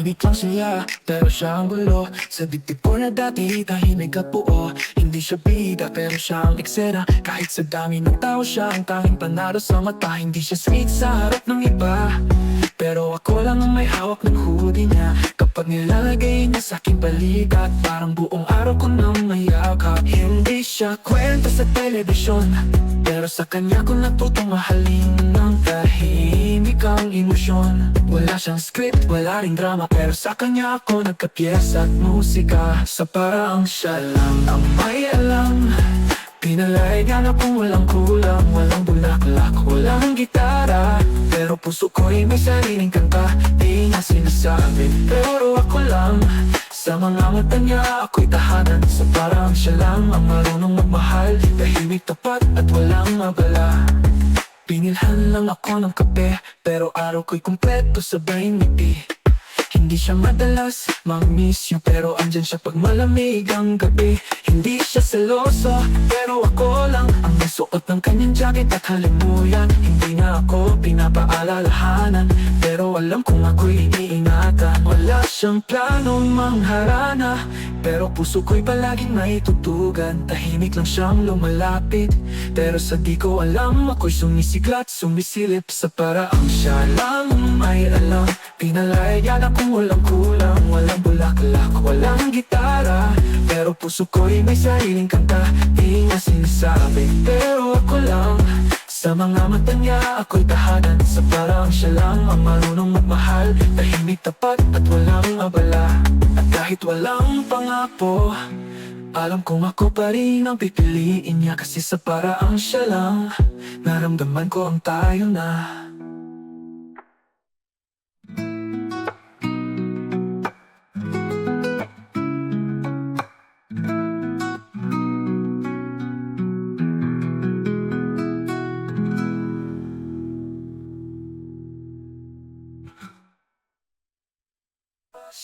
Tahimik lang siya, pero siya ang gulo. Sa dibdib ko na dati, tahimik at buo. Hindi siya bida, pero siya ang eksena. Kahit sa dami ng tao, siya ang tanging panalo sa mata. Hindi siya sweet sa harap ng iba, pero ako lang ang may hawak ng hoodie niya. Kapag nilalagay niya sa aking balikat, parang buong araw ko nang mayakap. Hindi siya kwento sa telebisyon, pero sa kanya ko natutong mahalin ng tahimik ang emosyon. Wala siyang script, wala ring drama, pero sa kanya ako nagkapiyesa at musika. Sa paraang siya lang ang may alam. Pinalayan akong walang kulang, walang bulaklak, walang gitara, pero puso ko'y may sariling kanta. Di niya sinasabi, pero ako lang. Sa mga mata niya ako'y tahanan. Sa parang siya lang ang marunong magmahal, tahimik, tapat at walang abala. Binilhan lang ako ng kape, pero araw ko'y kumpleto sabay ngiti. Hindi siya madalas mag-miss you, pero andyan siya pag malamig ang gabi. Hindi siya seloso, pero ako lang ang nasuot ng kanyang jacket at halimuyan. Hindi na ako pinapaalalahanan, pero alam kong ako'y iniingatan. Wala siyang planong mangharana, pero puso ko'y palaging maitutugan. Tahimik lang siyang lumalapit, pero sa di ko alam ako'y sumisiklat, sumisilip. Sa paraang siya lang may alam. Pinalayan akong walang kulang, walang bulaklak, walang gitara, pero puso ko'y may sariling kanta. Di niya sinasabi, pero ako lang. Sa mga mata niya ako'y tahanan. Sa parang siya lang ang marunong magmahal, tahimik, tapat at walang abala. At kahit walang pangako, alam kong ako pa rin ang pipiliin niya. Kasi sa paraang siya lang, naramdaman ko ang tayo na.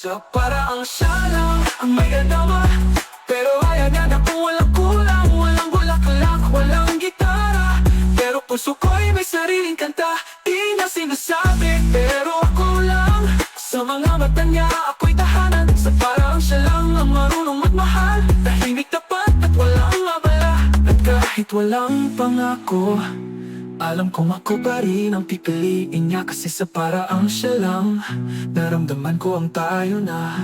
Sa paraang siya lang ang may adama, pero ayan yan akong walang kulang, walang bulaklak, walang gitara, pero puso ko'y may sariling kanta. Di niya sinasabi, pero ako lang. Sa mga mata niya ako'y tahanan. Sa paraang siya lang ang marunong magmahal, tahimik, tapat at walang abala. At kahit walang pangako, alam kong ako pa rin ang pipiliin niya. Kasi sa paraang siya lang, naramdaman ko ang tayo na.